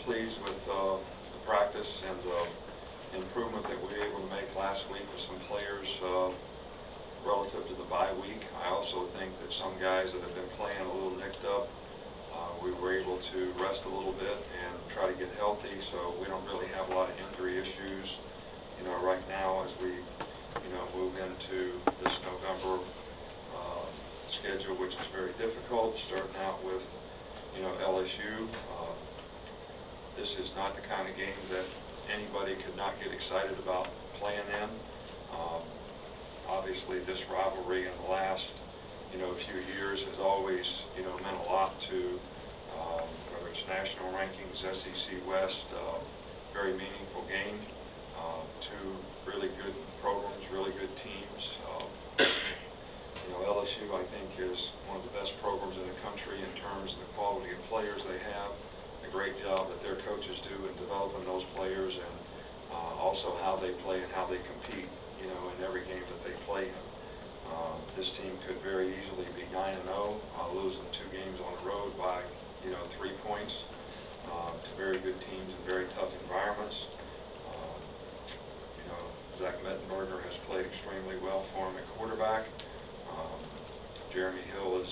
pleased with the practice and the improvement that we were able to make last week with some players relative to the bye week. I also think that some guys that have been playing a little nicked up, we were able to rest a little bit and try to get healthy, so we don't really have a lot of injury issues, right now as we, move into this November schedule, which is very difficult, starting out with, LSU. This is not the kind of game that anybody could not get excited about playing in. Obviously, this rivalry in the last, few years has always, meant a lot to whether it's national rankings, SEC West, very meaningful game. Two really good programs, really good teams. LSU, I think, is one of the best programs in the country in terms of the quality of players they have, a great job that their coaches do in developing those players, and also how they play and how they compete, in every game that they play in. This team could very easily be 9-0, losing 2 games on the road by, 3 points to very good teams in very tough environments. Zach Mettenberger has played extremely well for him at quarterback. Jeremy Hill is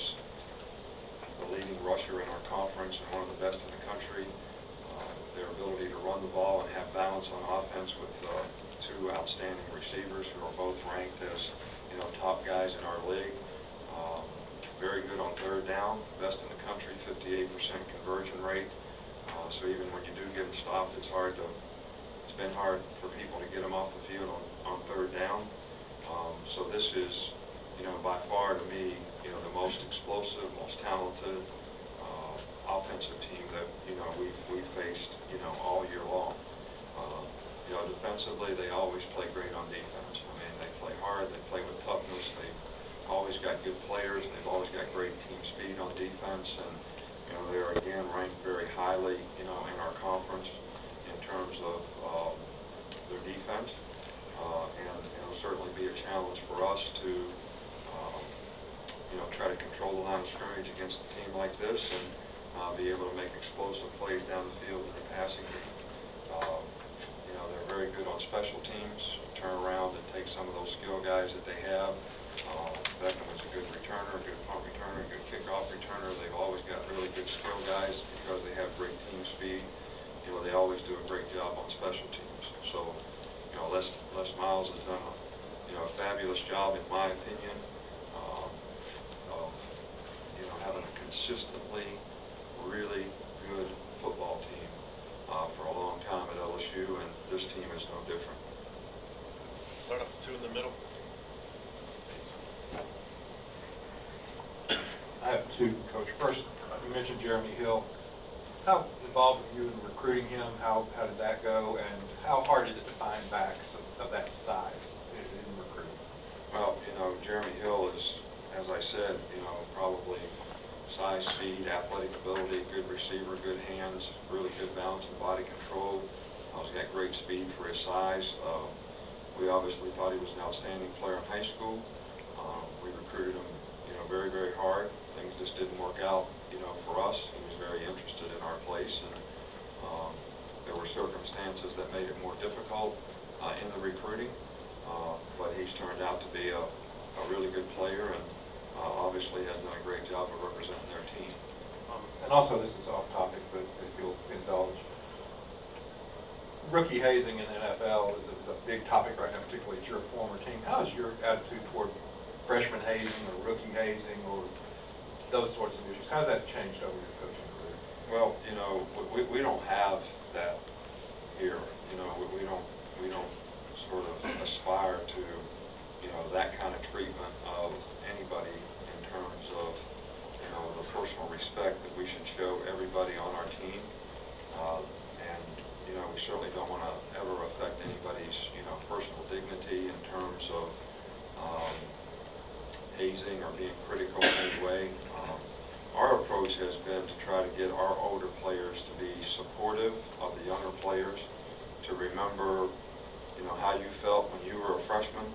the leading rusher in our conference and one of the best in the country. Their ability to run the ball and have balance on offense with 2 outstanding receivers who are both ranked as top guys in our league. Very good on third down, best in the country, 58% conversion rate. So even when you do get them stopped, it's been hard for people to get them off the field on third down. So this is, by far to me, the most explosive, most talented offensive team that, we've faced, all year long. Defensively, they always play great on defense. I mean, they play hard, they play with toughness, they've always got good players, they've always got great team speed on defense, and, they're again ranked very highly, in our conference in terms of their defense, and it'll certainly be a challenge for us to, try to control the line of scrimmage against a team like this and be able to make explosive plays down the field in the passing game. They're very good on special teams, turn around and take some of those skill guys that they have. Beckham is a good returner, good punt returner, good kickoff returner. They've always got really good skill guys because they have great team speed. They always do a great job on special teams. So, Les Miles has done a fabulous job, in my opinion, of having a consistently really good football team for a long time at LSU, and this team is no different. Start off 2 in the middle. I have 2, Coach. First, you mentioned Jeremy Hill. How involved were you in recruiting him? How did that go? And how hard is it to find backs of that size in recruiting? Well, Jeremy Hill is, as I said, probably size, speed, athletic ability, good receiver, good hands, really good balance and body control. He's got great speed for his size. We obviously thought he was an outstanding player in high school. We recruited him, very, very hard. Things just didn't work out, for us. He was very interested in our place, and there were circumstances that made it more difficult in the recruiting. But he's turned out to be a really good player, and obviously has done a great job of representing their team. And also, this is off topic, but if you'll indulge, rookie hazing in the NFL is a big topic right now, particularly at your former team. How is your attitude toward freshman hazing or rookie hazing or those sorts of issues? How has that changed over your coaching career? Well, we don't have that here. We don't sort of aspire to, that kind of treatment of anybody in terms of, the personal respect that we should show everybody on our team. And, we certainly don't want to ever affect anybody's, personal dignity in terms of hazing or being critical in any way. Our approach has been to try to get our older players to be supportive of the younger players, to remember, how you felt when you were a freshman,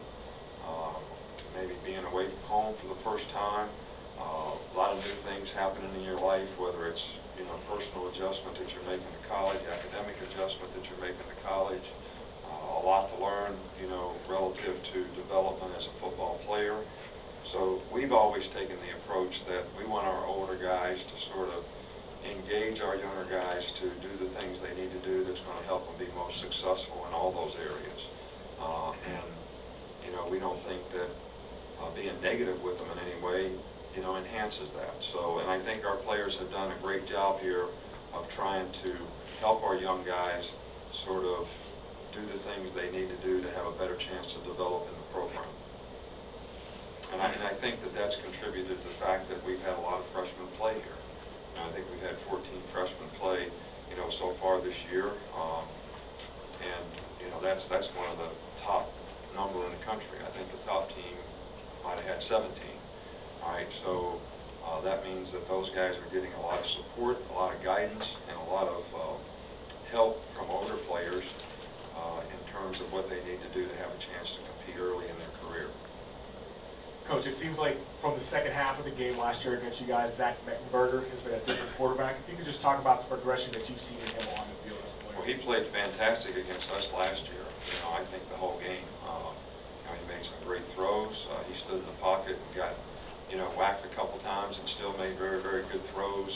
maybe being away from home for the first time, a lot of new things happening in your life, whether it's, personal adjustment that you're making to college, academic adjustment that you're making to college, a lot to learn, relative to development as a football player. So we've always taken the approach that we want our older guys to sort of engage our younger guys to do the things they need to do that's going to help them be most successful in all those areas. We don't think that being negative with them in any way, enhances that. So, and I think our players have done a great job here of trying to help our young guys sort of do the things they need to do to have a better chance to develop in the program. And I think that that's contributed to the fact that we've had a lot of freshmen play here. And I think we've had 14 freshmen play, so far this year. That's one of the top number in the country. I think the top team might have had 17. All right, so that means that those guys are getting a lot of support, a lot of guidance, and a lot of help from older players in terms of what they need to do to have a chance to compete early in their career. Coach, it seems like from the second half of the game last year against you guys, Zach Mettenberger has been a different quarterback. If you could just talk about the progression that you've seen in him on the field as a player. Well, he played fantastic against us last year. I think the whole game. He made some great throws. He stood in the pocket and got, whacked a couple times and still made very, very good throws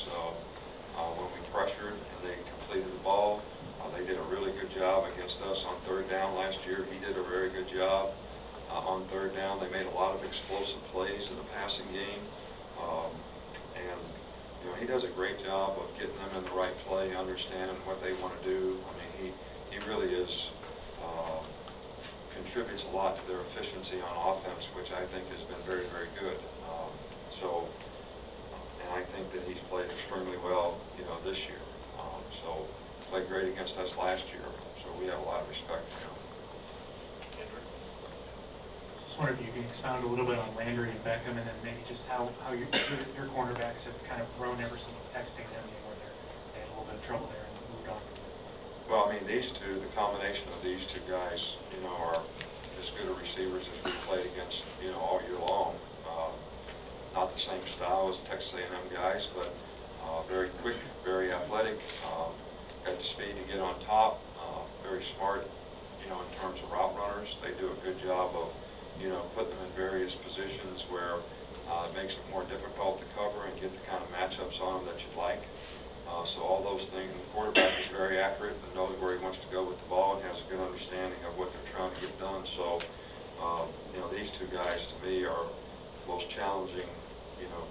when we pressured and they completed the ball. They did a really good job against us on third down last year. He did a very good job on third down. They made a lot of explosive plays in the passing game. He does a great job of getting them in the right play, understanding what they want to do. I mean, he really is contributes a lot to their efficiency on offense, which I think has been very, very good. And I think that he's played extremely well, this year. Played great against us last year, so we have a lot of respect for him. Just wonder if you can expound a little bit on Landry and Beckham, and then maybe just how your cornerbacks have kind of grown ever since the Texas A&M game where they had a little bit of trouble there and moved on. Well, I mean, these two, the combination of these two guys, are as good a receivers as we've played against, all year long. Not the same style as Texas A&M guys, but very quick, very athletic, got the speed to get on top, very smart, in terms of route runners. They do a good job of, putting them in various positions where it makes it more difficult to cover and get the kind of matchups on them that you'd like. So all those things, the quarterback is very accurate and knows where he wants to go with the ball and has a good understanding of what they're trying to get done. So, these two guys to me are the most challenging,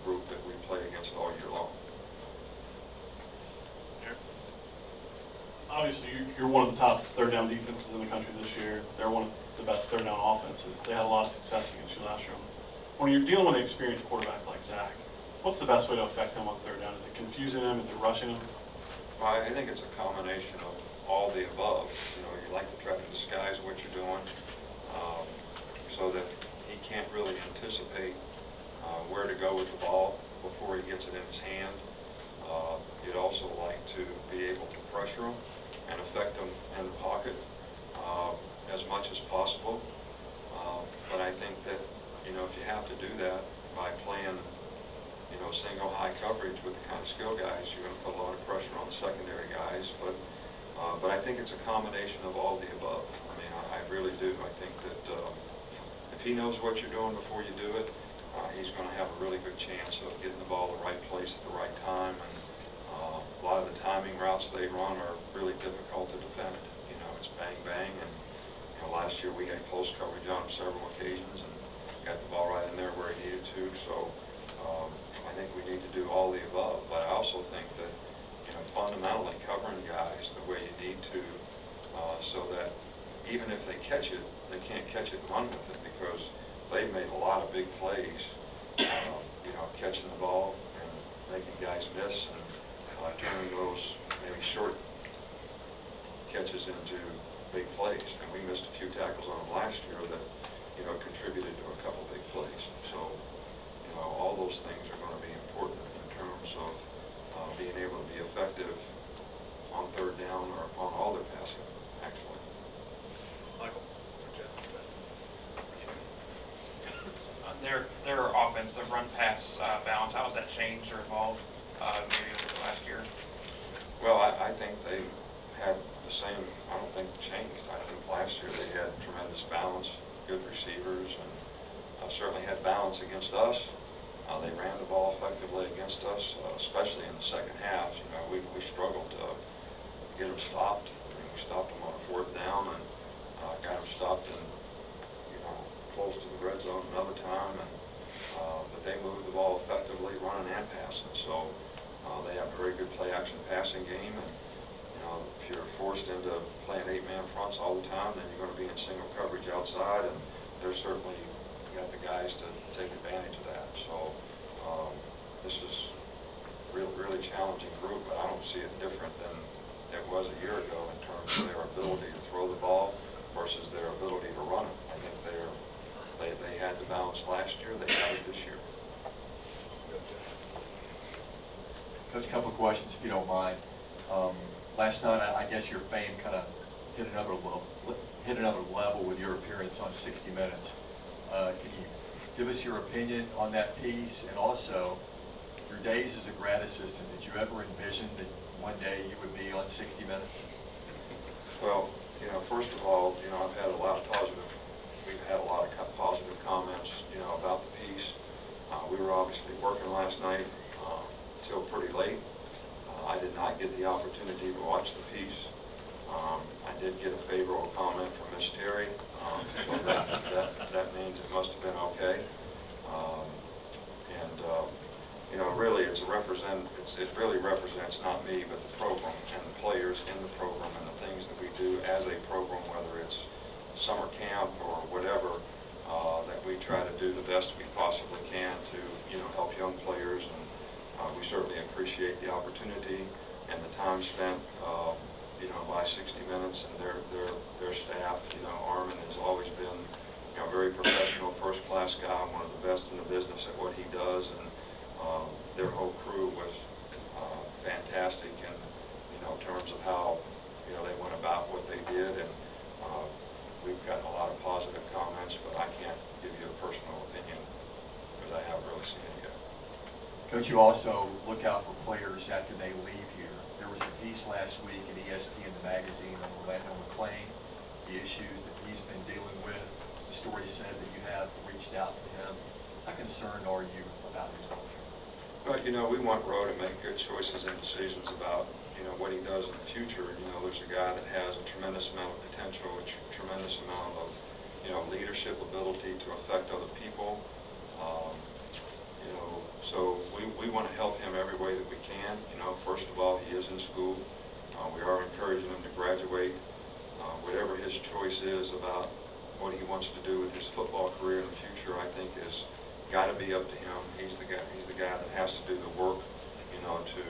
group that we play against all year long. Obviously, you're one of the top third down defenses in the country this year. They're one of the best third down offenses. They had a lot of success against you last year. When you're dealing with an experienced quarterback like Zach, what's the best way to affect him on third down? Is it confusing him? Is it rushing him? Well, I think it's a combination of all the above. You like to try to disguise what you're doing so that he can't really anticipate where to go with the ball before he gets it in his hand. You'd also like to be able to pressure him and affect him in the pocket as much as possible. But I think that, if you have to do that by playing single high coverage with the kind of skill guys, you're going to put a lot of pressure on the secondary guys. But I think it's a combination of all the above. I mean, I really do. I think that if he knows what you're doing before you do it, he's going to have a really good chance of getting the ball the right place at the right time. And a lot of the timing routes they run are really difficult to defend. It's bang, bang. And last year we had close coverage on him several occasions and got the ball right in there where he needed to. So I think we need to do all the above. But I also think that, fundamentally covering guys the way you need to so that even if they catch it, they can't catch it and run with it because they've made a lot of big plays, catching the ball and making guys miss and turning those maybe short catches into big plays. And we missed a few tackles on them last year that, contributed to a couple big plays. So, all those things are going to be important in terms of being able to be effective on third down or on all their passing, actually. Michael? Their offense, the run-pass balance, how has that changed or evolved maybe over the last year? Well, I think they had the same, I don't think changed. I think last year they had tremendous balance, good receivers, and certainly had balance against us. They ran the ball effectively against us, especially in the second half. You know, we struggled to get them stopped. I mean, we stopped them on a 4th down and got them stopped in, you know, close to the red zone another time. And but they moved the ball effectively, running and passing. So they have a very good play-action passing game. And you know, if you're forced into playing 8-man fronts all the time, then you're going to be in single coverage outside, and they're certainly got the guys to take advantage of that. So this is a really challenging group, but I don't see it different than it was a year ago in terms of their ability to throw the ball versus their ability to run it. I think they had the balance last year, they have it this year. Just a couple of questions, if you don't mind. Last night, I guess your fame kind of hit another level with your appearance on 60 Minutes. Can you give us your opinion on that piece, and also your days as a grad assistant? Did you ever envision that one day you would be on 60 Minutes? Well, you know, first of all, you know, we've had a lot of positive comments, you know, about the piece. We were obviously working last night till pretty late. I did not get the opportunity to watch the piece. I did get a favorable comment from Miss Terry, so that means it must have been okay. You know, really, it really represents not me, but the program and the players in the program and the things that we do as a program, whether it's summer camp or whatever, that we try to do the best we possibly can to, you know, help young players. And we certainly appreciate the opportunity and the time spent, you know, by 60 Minutes and their staff. You know, Armin has always been, you know, a very professional, first-class guy, one of the best in the business at what he does, and their whole crew was fantastic in, you know, terms of how, you know, they went about what they did. And we've gotten a lot of positive comments, but I can't give you a personal opinion because I haven't really seen it yet. Coach, you also look out for players after they leave here. There was a piece last week in ESPN, the magazine, on Orlando McClain, the issues that he's been dealing with. The story said that you have reached out to him. How concerned are you about his health? But, you know, we want Roe to make good choices and decisions about, you know, what he does in the future. You know, there's a guy that has a tremendous amount of potential, a tremendous amount of, you know, leadership ability to affect other people. You know, so we want to help him every way that we can. You know, first of all, he is in school. We are encouraging him to graduate. Whatever his choice is about what he wants to do with his football career in the future, I think is got to be up to him. He's the guy that has to do the work, you know, to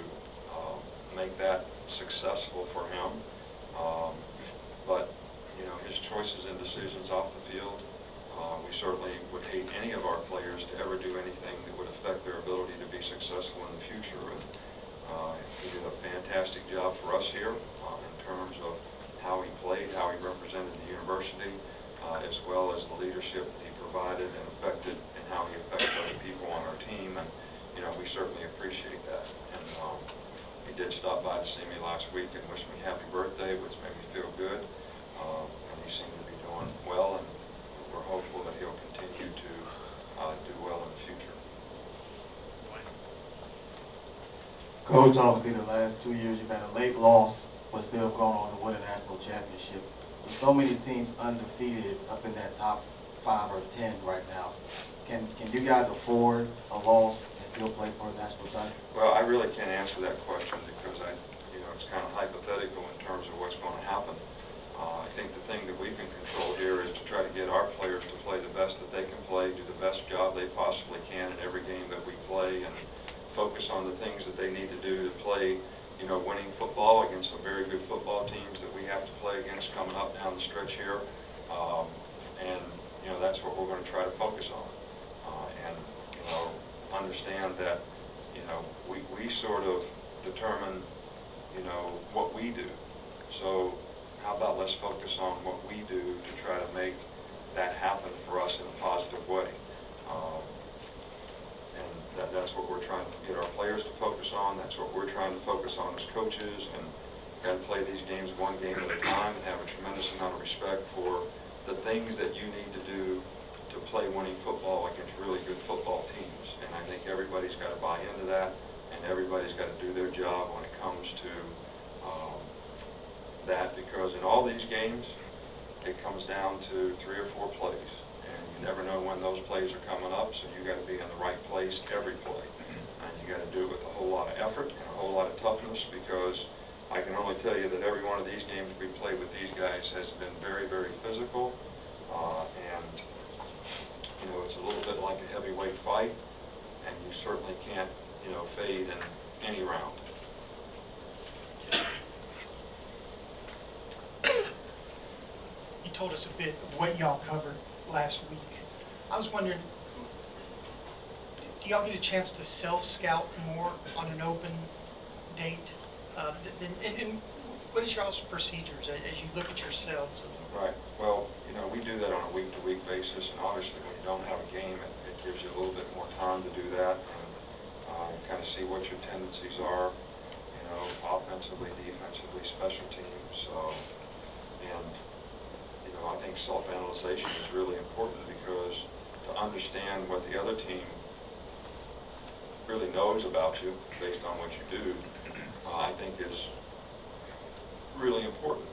make that successful for him. But, you know, his choices and decisions off the field, we certainly would hate any of our players to ever do anything that would affect their ability to be successful in the future. And he did a fantastic job for us here in terms of how he played, how he represented the university, as well as the leadership that he provided and affected, and how he affected other people on our team. And, you know, we certainly appreciate that. And he did stop by to see me last week and wish me happy birthday, which made me feel good. And he seemed to be doing well, and we're hopeful that he'll continue to do well in the future. Coach, obviously the last 2 years you've had a late loss, but still going on to win a national championship. With so many teams undefeated up in that top 5 or 10 right now, can you guys afford a loss and still play for a national title? Well, I really can't answer that question because it's kind of hypothetical in terms of what's going to happen. I think the thing that we can control here is to try to get our players to play the best that they can play, do the best job they possibly can in every game that we play, and focus on the things that they need to do to play, you know, winning football against some very good football teams that we have to play against coming up down the stretch here. And, you know, that's what we're going to try to focus on. And, you know, understand that, you know, we sort of determine, you know, what we do. So how about let's focus on what we do to try to make that happen for us in a positive way. And that's what we're trying trying to get our players to focus on. That's what we're trying to focus on as coaches, and got to play these games one game at a time and have a tremendous amount of respect for the things that you need to do to play winning football against really good football teams. And I think everybody's got to buy into that, and everybody's got to do their job when it comes to that, because in all these games, it comes down to 3 or 4 plays, and you never know when those plays are coming up, so you got to be in the right place every play, and you got to do it with a whole lot of effort and a whole lot of toughness, because I can only tell you that every one of these games we played with these guys has been very, very physical, and you know, it's a little bit like a heavyweight fight, and you certainly can't, you know, fade in any round. You told us a bit of what y'all covered last week. I was wondering, do y'all get a chance to self-scout more on an open date? And what is y'all's procedures as you look at yourselves? Right. Well, you know, we do that on a week-to-week basis, and obviously when you don't have a game, it gives you a little bit more time to do that and kind of see what your tendencies are, you know, offensively, defensively, special teams. And, you know, I think self-analyzation is really important, because to understand what the other team really knows about you based on what you do, I think is really important.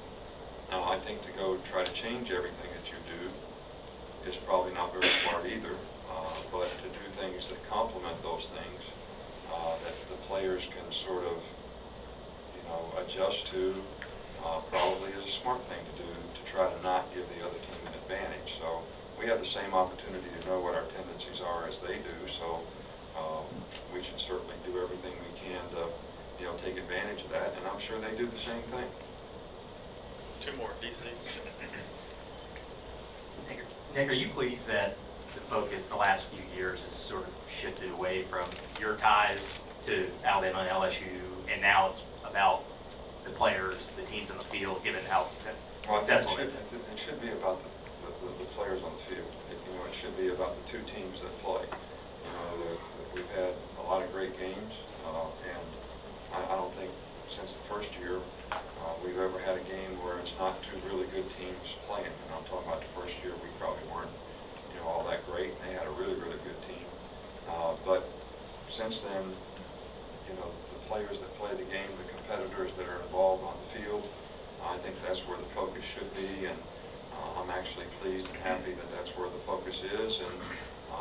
Now, I think to go try to change everything that you do is probably not very smart either, but to do things that complement those things, that the players can sort of, you know, adjust to, probably is a smart thing to do, to try to not give the other team an advantage. So we have the same opportunity to know what our tendencies are as they do, so we should certainly do everything we can to, you know, take advantage of that, and I'm sure they do the same thing. 2 more, DC. Nick, are you pleased that the focus the last few years has sort of shifted away from your ties to Alabama and LSU, and now it's about the players, the teams in the field, given how successful it should be about the players on the field. You know, it should be about the 2 teams that play. You know, we've had a lot of great games, and I don't think since the first year we've ever had a game where it's not 2 really good teams playing. And I'm talking about the first year, we probably weren't, you know, all that great, and they had a really, really good team. But since then, you know, the players that play the game, the competitors that are involved on the field, I think that's where the focus should be, and I'm actually pleased and happy that that's where the focus is, and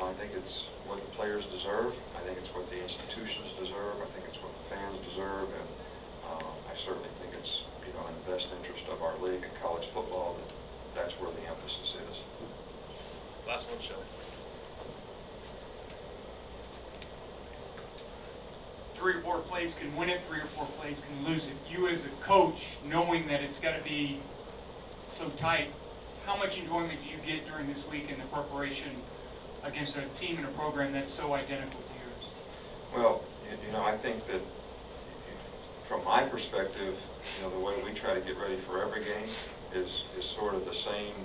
I think it's what the players deserve. I think it's what the institutions deserve. I think it's what the fans deserve, and I certainly think it's, you know, in the best interest of our league and college football that that's where the emphasis is. Last one, Shelley. 3 or 4 plays can win it, 3 or 4 plays can lose it. You as a coach, knowing that it's got to be so tight, how much enjoyment do you get during this week in the preparation against a team and a program that's so identical to yours? Well, you know, I think that from my perspective, you know, the way we try to get ready for every game is sort of the same,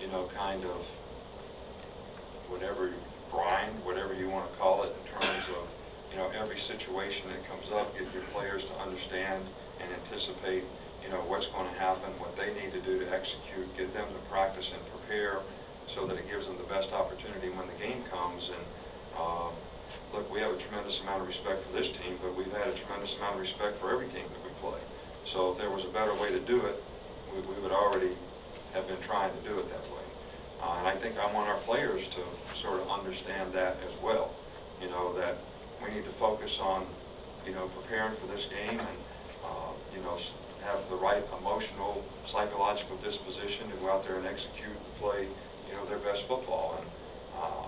you know, kind of whatever grind, whatever you want to call it, in terms of, you know, every situation that comes up, get your players to understand and anticipate, you know, what's going to happen, what they need to do to execute, get them to practice and prepare so that it gives them the best opportunity when the game comes. And look, we have a tremendous amount of respect for this team, but we've had a tremendous amount of respect for every team that we play. So if there was a better way to do it, we would already have been trying to do it that way. And I think I want our players to sort of understand that as well, you know, that we need to focus on, you know, preparing for this game and, you know, have the right emotional, psychological disposition to go out there and execute and play, you know, their best football. And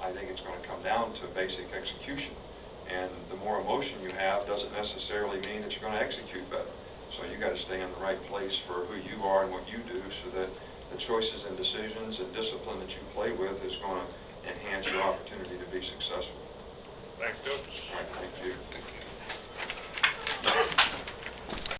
I think it's going to come down to basic execution. And the more emotion you have doesn't necessarily mean that you're going to execute better. So you got to stay in the right place for who you are and what you do, so that the choices and decisions and discipline that you play with is going to enhance your opportunity to be successful. Thanks, Coach. All right, thank you.